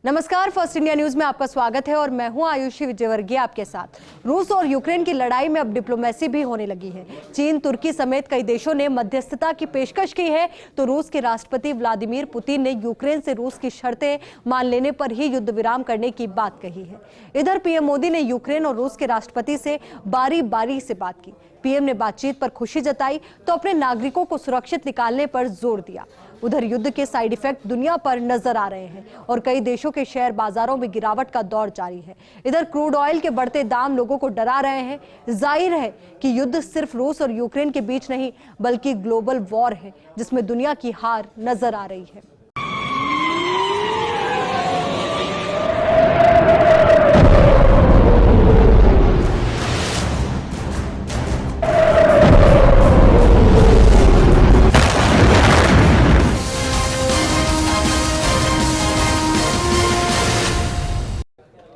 नमस्कार, first India news में आपका स्वागत है और मैं हूं आयुषी विजयवर्गीय आपके साथ। रूस और यूक्रेन की लड़ाई में अब डिप्लोमेसी भी होने लगी है। चीन, तुर्की समेत कई देशों ने मध्यस्थता की पेशकश की है, तो रूस के राष्ट्रपति व्लादिमीर पुतिन ने यूक्रेन से रूस की शर्तें मान लेने पर ही युद्ध विराम करने की बात कही है। इधर पीएम मोदी ने यूक्रेन और रूस के राष्ट्रपति से बारी बारी से बात की। पीएम ने बातचीत पर खुशी जताई तो अपने नागरिकों को सुरक्षित निकालने पर जोर दिया। उधर युद्ध के साइड इफेक्ट दुनिया पर नजर आ रहे हैं और कई देशों के शेयर बाजारों में गिरावट का दौर जारी है। इधर क्रूड ऑयल के बढ़ते दाम लोगों को डरा रहे हैं। जाहिर है कि युद्ध सिर्फ रूस और यूक्रेन के बीच नहीं बल्कि ग्लोबल वॉर है, जिसमें दुनिया की हार नजर आ रही है।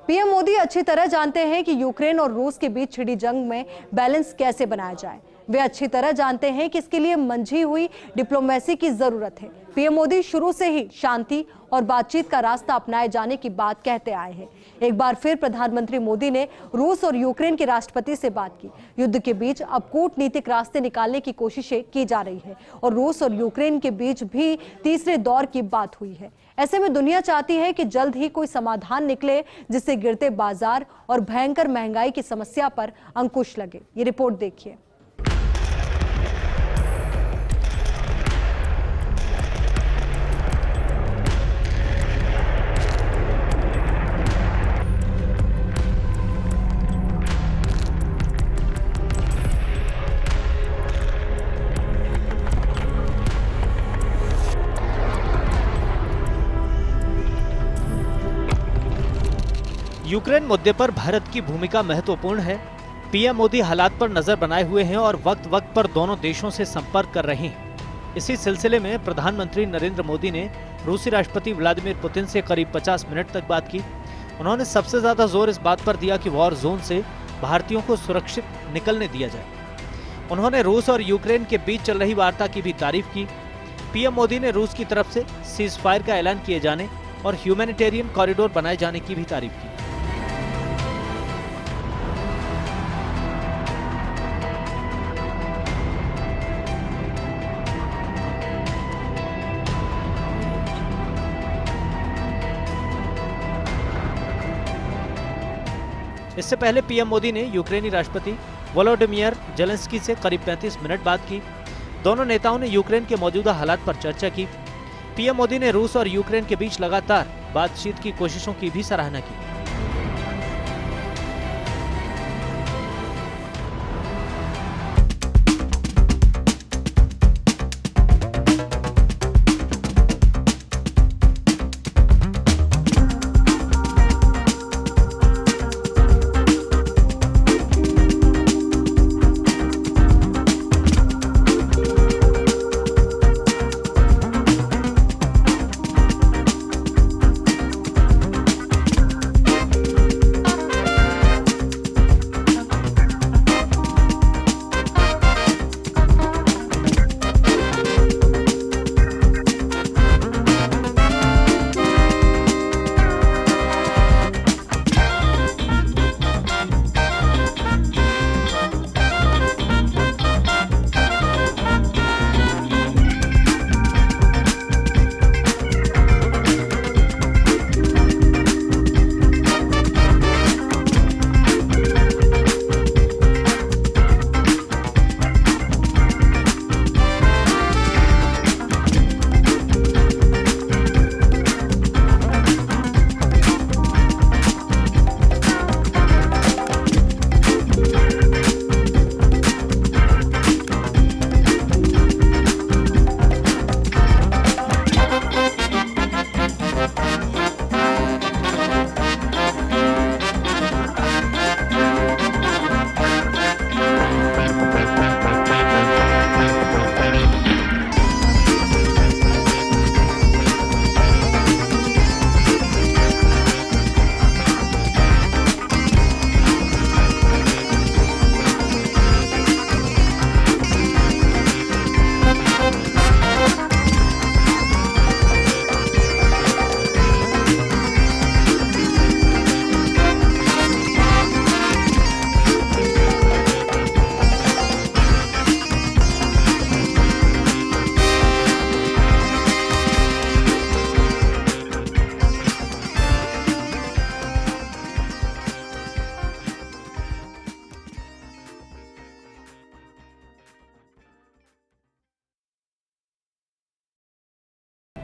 पीएम मोदी अच्छी तरह जानते हैं कि यूक्रेन और रूस के बीच छिड़ी जंग में बैलेंस कैसे बनाया जाए। वे अच्छी तरह जानते हैं कि इसके लिए मंझी हुई डिप्लोमेसी की जरूरत है। पीएम मोदी शुरू से ही शांति और बातचीत का रास्ता अपनाए जाने की बात कहते आए हैं। एक बार फिर प्रधानमंत्री मोदी ने रूस और यूक्रेन के राष्ट्रपति से बात की। युद्ध के बीच अब कूटनीतिक रास्ते निकालने की कोशिशें की जा रही है और रूस और यूक्रेन के बीच भी तीसरे दौर की बात हुई है। ऐसे में दुनिया चाहती है कि जल्द ही कोई समाधान निकले जिससे गिरते बाजार और भयंकर महंगाई की समस्या पर अंकुश लगे। ये रिपोर्ट देखिए। यूक्रेन मुद्दे पर भारत की भूमिका महत्वपूर्ण है। पीएम मोदी हालात पर नजर बनाए हुए हैं और वक्त वक्त पर दोनों देशों से संपर्क कर रहे हैं। इसी सिलसिले में प्रधानमंत्री नरेंद्र मोदी ने रूसी राष्ट्रपति व्लादिमीर पुतिन से करीब 50 मिनट तक बात की। उन्होंने सबसे ज्यादा जोर इस बात पर दिया कि वॉर जोन से भारतीयों को सुरक्षित निकलने दिया जाए। उन्होंने रूस और यूक्रेन के बीच चल रही वार्ता की भी तारीफ की। पीएम मोदी ने रूस की तरफ से सीज फायर का ऐलान किए जाने और ह्यूमैनिटेरियन कॉरिडोर बनाए जाने की भी तारीफ की। इससे पहले पीएम मोदी ने यूक्रेनी राष्ट्रपति वोलोडिमीर जेलेंस्की से करीब 35 मिनट बात की। दोनों नेताओं ने यूक्रेन के मौजूदा हालात पर चर्चा की। पीएम मोदी ने रूस और यूक्रेन के बीच लगातार बातचीत की कोशिशों की भी सराहना की।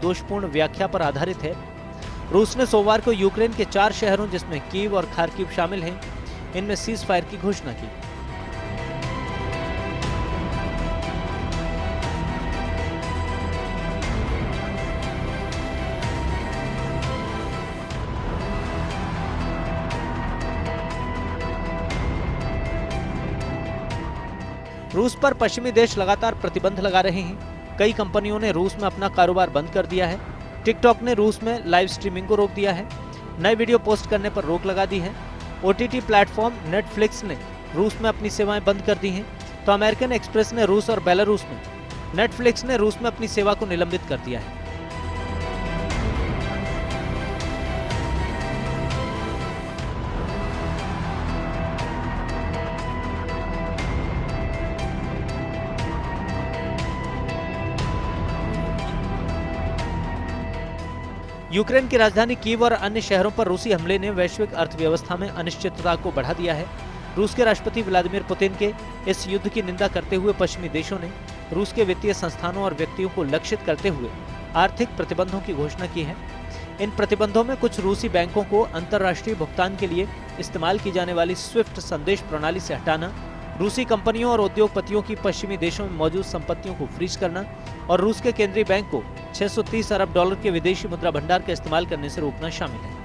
दोषपूर्ण व्याख्या पर आधारित है। रूस ने सोमवार को यूक्रेन के 4 शहरों जिसमें कीव और खार्किव शामिल हैं, इनमें सीज फायर की घोषणा की। रूस पर पश्चिमी देश लगातार प्रतिबंध लगा रहे हैं। कई कंपनियों ने रूस में अपना कारोबार बंद कर दिया है। टिकटॉक ने रूस में लाइव स्ट्रीमिंग को रोक दिया है। नए वीडियो पोस्ट करने पर रोक लगा दी है। ओटीटी प्लेटफॉर्म नेटफ्लिक्स ने रूस में अपनी सेवाएं बंद कर दी हैं, तो अमेरिकन एक्सप्रेस ने रूस और बेलारूस में, नेटफ्लिक्स ने रूस में अपनी सेवा को निलंबित कर दिया है। यूक्रेन की राजधानी कीव और अन्य शहरों पर रूसी हमले ने वैश्विक अर्थव्यवस्था में अनिश्चितता को बढ़ा दिया है। रूस के राष्ट्रपति व्लादिमीर पुतिन के इस युद्ध की निंदा करते हुए पश्चिमी देशों ने रूस के वित्तीय संस्थानों और व्यक्तियों को लक्षित करते हुए आर्थिक प्रतिबंधों की घोषणा की है। इन प्रतिबंधों में कुछ रूसी बैंकों को अंतर्राष्ट्रीय भुगतान के लिए इस्तेमाल की जाने वाली स्विफ्ट संदेश प्रणाली से हटाना, रूसी कंपनियों और उद्योगपतियों की पश्चिमी देशों में मौजूद संपत्तियों को फ्रीज करना और रूस के केंद्रीय बैंक को 630 अरब डॉलर के विदेशी मुद्रा भंडार का इस्तेमाल करने से रोकना शामिल है।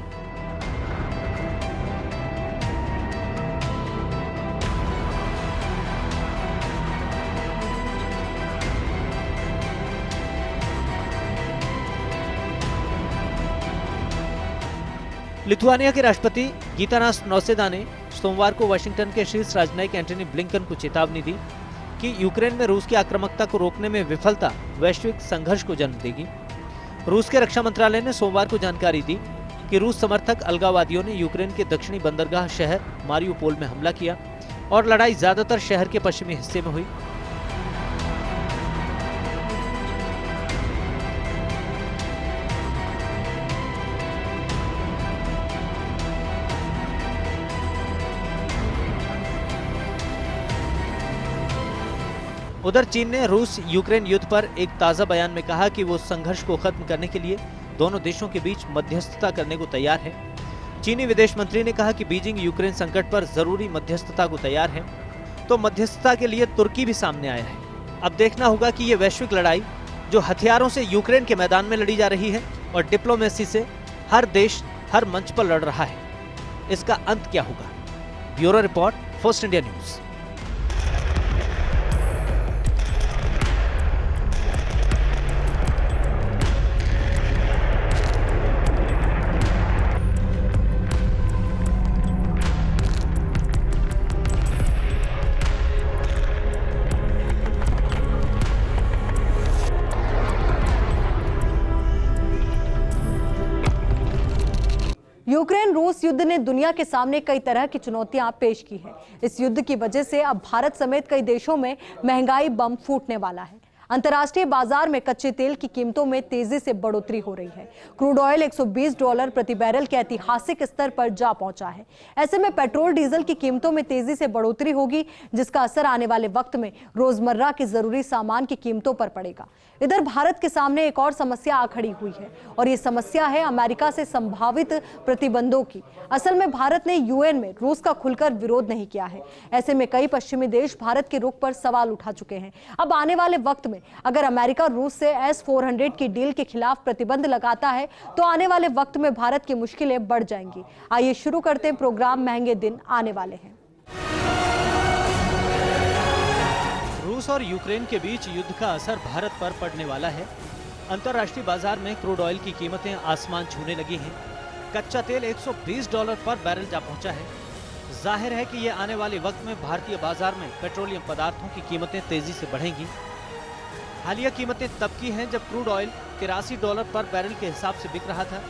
लिथुआनिया के राष्ट्रपति गीतानास नौसेदा ने सोमवार को वाशिंगटन के शीर्ष राजनयिक एंटनी ब्लिंकन को चेतावनी दी कि यूक्रेन में रूस की आक्रामकता को रोकने में विफलता वैश्विक संघर्ष को जन्म देगी। रूस के रक्षा मंत्रालय ने सोमवार को जानकारी दी कि रूस समर्थक अलगाववादियों ने यूक्रेन के दक्षिणी बंदरगाह शहर मारियुपोल में हमला किया और लड़ाई ज्यादातर शहर के पश्चिमी हिस्से में हुई। उधर चीन ने रूस यूक्रेन युद्ध पर एक ताजा बयान में कहा कि वो संघर्ष को खत्म करने के लिए दोनों देशों के बीच मध्यस्थता करने को तैयार है। चीनी विदेश मंत्री ने कहा कि बीजिंग यूक्रेन संकट पर जरूरी मध्यस्थता को तैयार है, तो मध्यस्थता के लिए तुर्की भी सामने आया है। अब देखना होगा कि ये वैश्विक लड़ाई जो हथियारों से यूक्रेन के मैदान में लड़ी जा रही है और डिप्लोमेसी से हर देश हर मंच पर लड़ रहा है, इसका अंत क्या होगा। Bureau report, first India news. Ukraine रूस युद्ध ने दुनिया के सामने कई तरह की चुनौतियां पेश की हैं। इस युद्ध की वजह से अब भारत समेत कई देशों में महंगाई बम फूटने वाला है। अंतर्राष्ट्रीय बाजार में कच्चे तेल की कीमतों में तेजी से बढ़ोतरी हो रही है। क्रूड ऑयल $120 प्रति बैरल के ऐतिहासिक स्तर पर जा पहुंचा है। ऐसे में पेट्रोल डीजल की कीमतों में तेजी से बढ़ोतरी होगी, जिसका असर आने वाले वक्त में रोजमर्रा के जरूरी सामान की कीमतों पर पड़ेगा। इधर भारत के सामने एक और समस्या आ खड़ी हुई है और ये समस्या है अमेरिका से संभावित प्रतिबंधों की। असल में भारत ने यूएन में रूस का खुलकर विरोध नहीं किया है। ऐसे में कई पश्चिमी देश भारत के रुख पर सवाल उठा चुके हैं। अब आने वाले वक्त में अगर अमेरिका रूस से S-400 की डील के खिलाफ प्रतिबंध लगाता है तो आने वाले वक्त में भारत की मुश्किलें बढ़ जाएंगी। आइए शुरू करते हैं प्रोग्राम महंगे दिन आने वाले हैं। रूस और यूक्रेन के बीच युद्ध का असर भारत पर पड़ने वाला है। अंतर्राष्ट्रीय बाजार में क्रूड ऑयल की कीमतें आसमान छूने लगी हैं। कच्चा तेल $120 पर बैरल जा पहुंचा है। जाहिर है कि ये आने वाले वक्त में भारतीय बाजार में पेट्रोलियम पदार्थों की कीमतें तेजी से बढ़ेंगी। हालिया कीमतें तब की हैं जब क्रूड ऑयल $83 पर बैरल के हिसाब से बिक रहा था।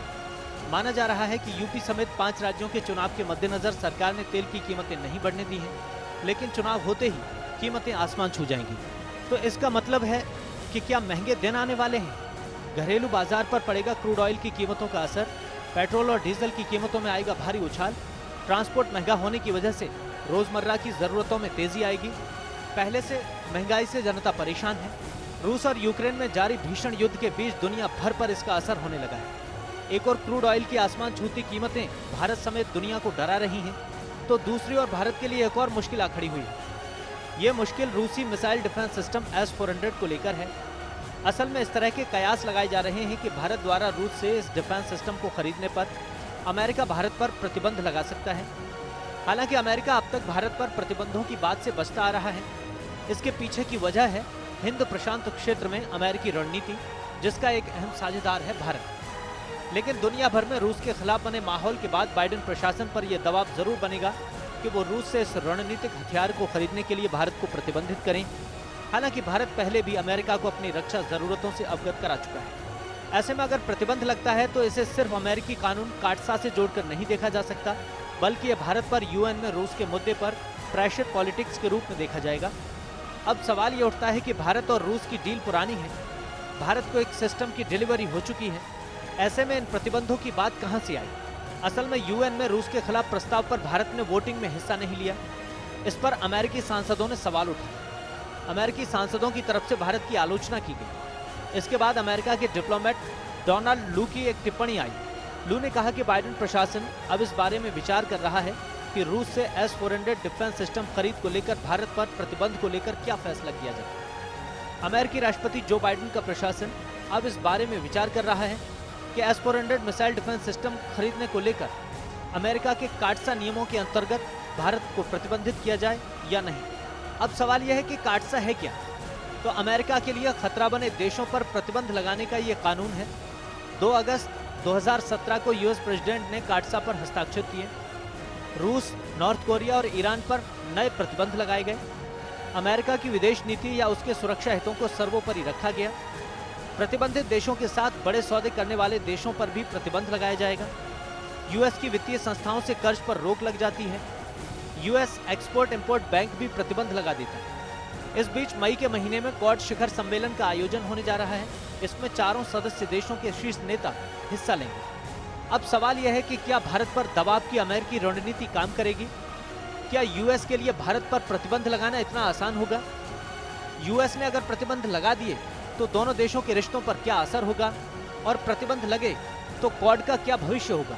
माना जा रहा है कि यूपी समेत 5 राज्यों के चुनाव के मद्देनजर सरकार ने तेल की कीमतें नहीं बढ़ने दी हैं, लेकिन चुनाव होते ही कीमतें आसमान छू जाएंगी। तो इसका मतलब है कि क्या महंगे दिन आने वाले हैं। घरेलू बाजार पर पड़ेगा क्रूड ऑयल की कीमतों का असर। पेट्रोल और डीजल की कीमतों में आएगा भारी उछाल। ट्रांसपोर्ट महंगा होने की वजह से रोजमर्रा की जरूरतों में तेजी आएगी। पहले से महंगाई से जनता परेशान है। रूस और यूक्रेन में जारी भीषण युद्ध के बीच दुनिया भर पर इसका असर होने लगा है। एक और क्रूड ऑयल की आसमान छूती कीमतें भारत समेत दुनिया को डरा रही हैं, तो दूसरी ओर भारत के लिए एक और मुश्किल आ खड़ी हुई है। ये मुश्किल रूसी मिसाइल डिफेंस सिस्टम S-400 को लेकर है। असल में इस तरह के कयास लगाए जा रहे हैं कि भारत द्वारा रूस से इस डिफेंस सिस्टम को खरीदने पर अमेरिका भारत पर प्रतिबंध लगा सकता है। हालांकि अमेरिका अब तक भारत पर प्रतिबंधों की बात से बचता आ रहा है। इसके पीछे की वजह है हिंद प्रशांत क्षेत्र में अमेरिकी रणनीति, जिसका एक अहम साझेदार है भारत। लेकिन दुनिया भर में रूस के खिलाफ बने माहौल के बाद बाइडेन प्रशासन पर यह दबाव जरूर बनेगा कि वो रूस से इस रणनीतिक हथियार को खरीदने के लिए भारत को प्रतिबंधित करें। हालांकि भारत पहले भी अमेरिका को अपनी रक्षा जरूरतों से अवगत करा चुका है। ऐसे में अगर प्रतिबंध लगता है तो इसे सिर्फ अमेरिकी कानून काटसा से जोड़कर नहीं देखा जा सकता, बल्कि ये भारत पर यूएन में रूस के मुद्दे पर प्रेशर पॉलिटिक्स के रूप में देखा जाएगा। अब सवाल ये उठता है कि भारत और रूस की डील पुरानी है, भारत को एक सिस्टम की डिलीवरी हो चुकी है। ऐसे में इन प्रतिबंधों की बात कहां से आई? असल में यूएन में रूस के खिलाफ प्रस्ताव पर भारत ने वोटिंग में हिस्सा नहीं लिया। इस पर अमेरिकी सांसदों ने सवाल उठाए। अमेरिकी सांसदों की तरफ से भारत की आलोचना की गई। इसके बाद अमेरिका के डिप्लोमेट डोनाल्ड लू की एक टिप्पणी आई। लू ने कहा कि बाइडेन प्रशासन अब इस बारे में विचार कर रहा है कि रूस से S-400 डिफेंस सिस्टम खरीद को लेकर भारत पर प्रतिबंध को लेकर क्या फैसला किया जाए। अमेरिकी राष्ट्रपति जो बाइडेन का प्रशासन अब इस बारे में विचार कर रहा है कि S-400 मिसाइल डिफेंस सिस्टम खरीदने को लेकर अमेरिका के काटसा नियमों के अंतर्गत भारत को प्रतिबंधित किया जाए या नहीं। अब सवाल यह है कि काटसा है क्या? तो अमेरिका के लिए खतरा बने देशों पर प्रतिबंध लगाने का ये कानून है। 2 अगस्त 2017 को यूएस प्रेसिडेंट ने काटसा पर हस्ताक्षर किए। रूस, नॉर्थ कोरिया और ईरान पर नए प्रतिबंध लगाए गए। अमेरिका की विदेश नीति या उसके सुरक्षा हितों को सर्वोपरि रखा गया। प्रतिबंधित देशों के साथ बड़े सौदे करने वाले देशों पर भी प्रतिबंध लगाया जाएगा। यूएस की वित्तीय संस्थाओं से कर्ज पर रोक लग जाती है। यूएस एक्सपोर्ट इंपोर्ट बैंक भी प्रतिबंध लगा देता है। इस बीच मई के महीने में क्वाड शिखर सम्मेलन का आयोजन होने जा रहा है। इसमें चारों सदस्य देशों के शीर्ष नेता हिस्सा लेंगे। अब सवाल यह है कि क्या भारत पर दबाव की अमेरिकी रणनीति काम करेगी? क्या यूएस के लिए भारत पर प्रतिबंध लगाना इतना आसान होगा? यूएस ने अगर प्रतिबंध लगा दिए तो दोनों देशों के रिश्तों पर क्या असर होगा, और प्रतिबंध लगे तो क्वाड का क्या भविष्य होगा?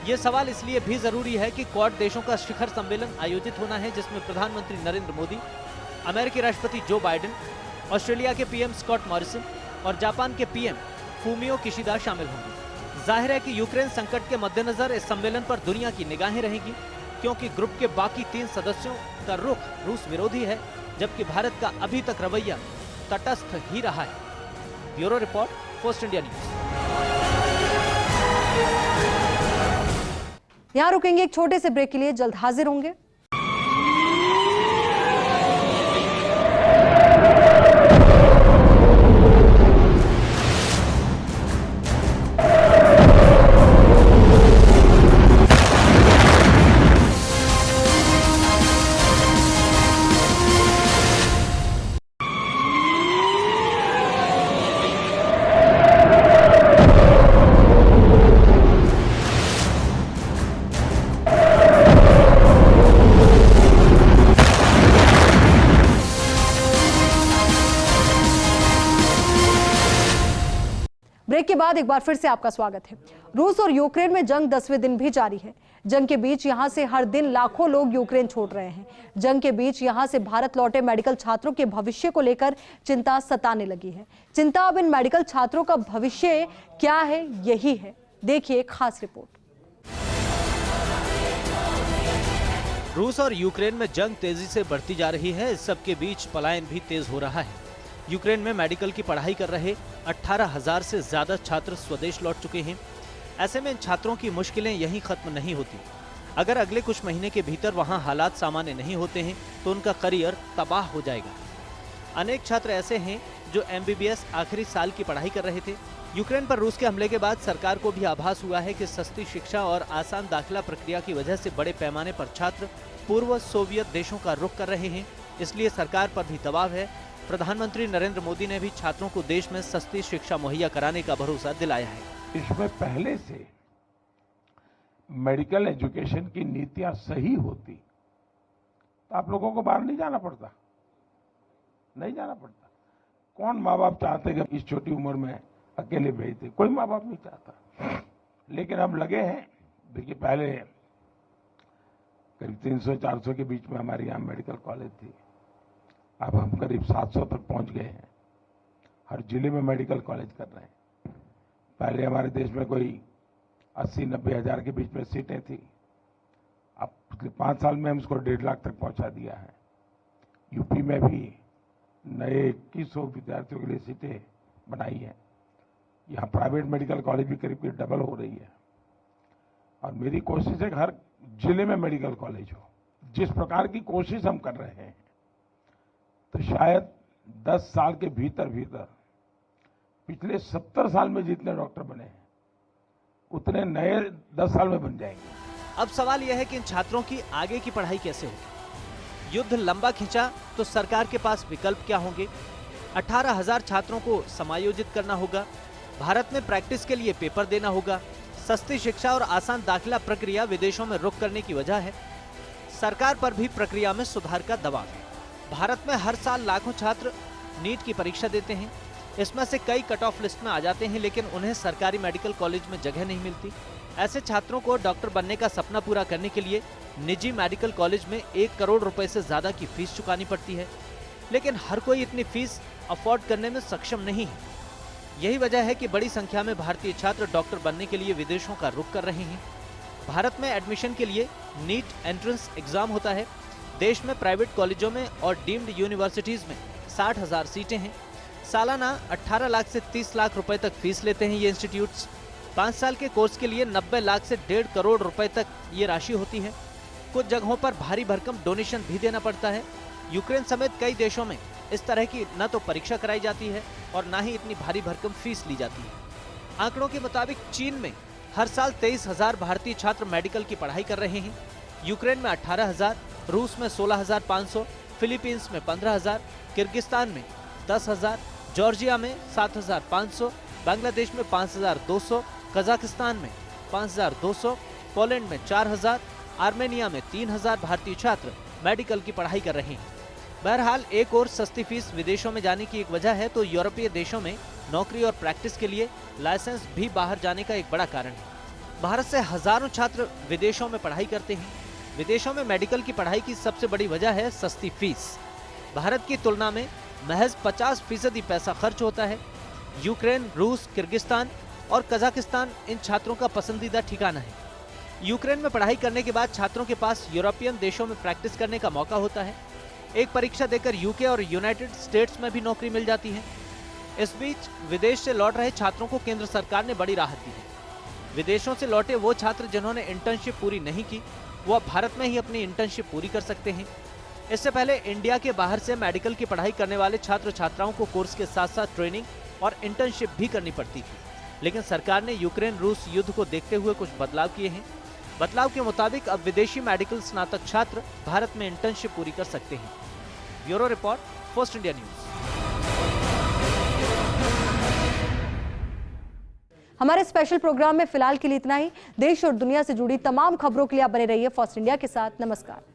ये सवाल इसलिए भी जरूरी है कि क्वाड देशों का शिखर सम्मेलन आयोजित होना है, जिसमें प्रधानमंत्री नरेंद्र मोदी, अमेरिकी राष्ट्रपति जो बाइडेन, ऑस्ट्रेलिया के पीएम स्कॉट मॉरिसन और जापान के पीएम फूमियो किशिदा शामिल होंगे। जाहिर है कि यूक्रेन संकट के मद्देनजर इस सम्मेलन पर दुनिया की निगाहें रहेंगी, क्योंकि ग्रुप के बाकी 3 सदस्यों का रुख रूस विरोधी है, जबकि भारत का अभी तक रवैया तटस्थ ही रहा है। Bureau report, post India news. यहां रुकेंगे एक छोटे से ब्रेक के लिए, जल्द हाजिर होंगे। ब्रेक के बाद एक बार फिर से आपका स्वागत है। रूस और यूक्रेन में जंग 10वें दिन भी जारी है। जंग के बीच यहां से हर दिन लाखों लोग यूक्रेन छोड़ रहे हैं। जंग के बीच यहां से भारत लौटे मेडिकल छात्रों के भविष्य को लेकर चिंता सताने लगी है। चिंता अब इन मेडिकल छात्रों का भविष्य क्या है, यही है। देखिए खास रिपोर्ट। रूस और यूक्रेन में जंग तेजी से बढ़ती जा रही है। इस सब के बीच पलायन भी तेज हो रहा है। यूक्रेन में मेडिकल की पढ़ाई कर रहे 18,000 से ज्यादा छात्र स्वदेश लौट चुके हैं। ऐसे में इन छात्रों की मुश्किलें यहीं खत्म नहीं होती। अगर अगले कुछ महीने के भीतर वहां हालात सामान्य नहीं होते हैं तो उनका करियर तबाह हो जाएगा। अनेक छात्र ऐसे हैं जो MBBS आखिरी साल की पढ़ाई कर रहे थे। यूक्रेन पर रूस के हमले के बाद सरकार को भी आभास हुआ है कि सस्ती शिक्षा और आसान दाखिला प्रक्रिया की वजह से बड़े पैमाने पर छात्र पूर्व सोवियत देशों का रुख कर रहे हैं। इसलिए सरकार पर भी दबाव है। प्रधानमंत्री नरेंद्र मोदी ने भी छात्रों को देश में सस्ती शिक्षा मुहैया कराने का भरोसा दिलाया है। इसमें पहले से मेडिकल एजुकेशन की नीतियां सही होती तो आप लोगों को बाहर नहीं जाना पड़ता। 2 कौन माँ बाप चाहते कि इस छोटी उम्र में अकेले भेज दे? कोई माँ बाप नहीं चाहता। लेकिन अब लगे हैं। देखिए, पहले करीब 300-400 के बीच में हमारे यहाँ मेडिकल कॉलेज थी। अब हम करीब 700 तक पहुंच गए हैं। हर जिले में मेडिकल कॉलेज कर रहे हैं। पहले हमारे देश में कोई 80-90 हजार के बीच में सीटें थी। अब पिछले 5 साल में हम इसको 1.5 लाख तक पहुंचा दिया है। यूपी में भी नए 2100 विद्यार्थियों के लिए सीटें बनाई हैं। यहाँ प्राइवेट मेडिकल कॉलेज भी करीब डबल हो रही है। और मेरी कोशिश है कि हर जिले में मेडिकल कॉलेज हो। जिस प्रकार की कोशिश हम कर रहे हैं, तो शायद 10 साल के भीतर पिछले 70 साल में जितने डॉक्टर बने हैं, उतने नए 10 साल में बन जाएंगे। अब सवाल यह है कि इन छात्रों की आगे की पढ़ाई कैसे होगी? युद्ध लंबा खिंचा तो सरकार के पास विकल्प क्या होंगे? 18,000 छात्रों को समायोजित करना होगा। भारत में प्रैक्टिस के लिए पेपर देना होगा। सस्ती शिक्षा और आसान दाखिला प्रक्रिया विदेशों में रुक करने की वजह है। सरकार पर भी प्रक्रिया में सुधार का दबाव है। भारत में हर साल लाखों छात्र नीट की परीक्षा देते हैं। इसमें से कई कट ऑफ लिस्ट में आ जाते हैं, लेकिन उन्हें सरकारी मेडिकल कॉलेज में जगह नहीं मिलती। ऐसे छात्रों को डॉक्टर बनने का सपना पूरा करने के लिए निजी मेडिकल कॉलेज में 1 करोड़ रुपए से ज्यादा की फीस चुकानी पड़ती है। लेकिन हर कोई इतनी फीस अफोर्ड करने में सक्षम नहीं है। यही वजह है कि बड़ी संख्या में भारतीय छात्र डॉक्टर बनने के लिए विदेशों का रुख कर रहे हैं। भारत में एडमिशन के लिए नीट एंट्रेंस एग्जाम होता है। देश में प्राइवेट कॉलेजों में और डीम्ड यूनिवर्सिटीज में 60,000 सीटें हैं। सालाना 18 लाख से 30 लाख रुपए तक फीस लेते हैं ये इंस्टीट्यूट्स। 5 साल के कोर्स के लिए 90 लाख से 1.5 करोड़ रुपए तक ये राशि होती है। कुछ जगहों पर भारी भरकम डोनेशन भी देना पड़ता है। यूक्रेन समेत कई देशों में इस तरह की न तो परीक्षा कराई जाती है और न ही इतनी भारी भरकम फीस ली जाती है। आंकड़ों के मुताबिक चीन में हर साल 23,000 भारतीय छात्र मेडिकल की पढ़ाई कर रहे हैं। यूक्रेन में 18,000, रूस में 16,500, फिलीपींस में 15,000, किर्गिस्तान में 10,000, जॉर्जिया में 7,500, बांग्लादेश में 5,200, कजाकिस्तान में 5,200, पोलैंड में 4,000, आर्मेनिया में 3,000 भारतीय छात्र मेडिकल की पढ़ाई कर रहे हैं। बहरहाल एक और सस्ती फीस विदेशों में जाने की एक वजह है, तो यूरोपीय देशों में नौकरी और प्रैक्टिस के लिए लाइसेंस भी बाहर जाने का एक बड़ा कारण है। भारत से हजारों छात्र विदेशों में पढ़ाई करते हैं। विदेशों में मेडिकल की पढ़ाई की सबसे बड़ी वजह है सस्ती फीस। भारत की तुलना में महज 50% पैसा खर्च होता है। यूक्रेन, रूस, किर्गिस्तान और कजाकिस्तान इन छात्रों का पसंदीदा ठिकाना है। यूक्रेन में पढ़ाई करने के बाद छात्रों के पास यूरोपियन देशों में प्रैक्टिस करने का मौका होता है। एक परीक्षा देकर यूके और यूनाइटेड स्टेट्स में भी नौकरी मिल जाती है। इस बीच विदेश से लौट रहे छात्रों को केंद्र सरकार ने बड़ी राहत दी है। विदेशों से लौटे वो छात्र जिन्होंने इंटर्नशिप पूरी नहीं की, वो अब भारत में ही अपनी इंटर्नशिप पूरी कर सकते हैं। इससे पहले इंडिया के बाहर से मेडिकल की पढ़ाई करने वाले छात्र छात्राओं को कोर्स के साथ साथ ट्रेनिंग और इंटर्नशिप भी करनी पड़ती थी। लेकिन सरकार ने यूक्रेन रूस युद्ध को देखते हुए कुछ बदलाव किए हैं। बदलाव के मुताबिक अब विदेशी मेडिकल स्नातक छात्र भारत में इंटर्नशिप पूरी कर सकते हैं। Bureau report, first India news. हमारे स्पेशल प्रोग्राम में फिलहाल के लिए इतना ही। देश और दुनिया से जुड़ी तमाम खबरों के लिए आप बने रहिए फर्स्ट इंडिया के साथ। नमस्कार।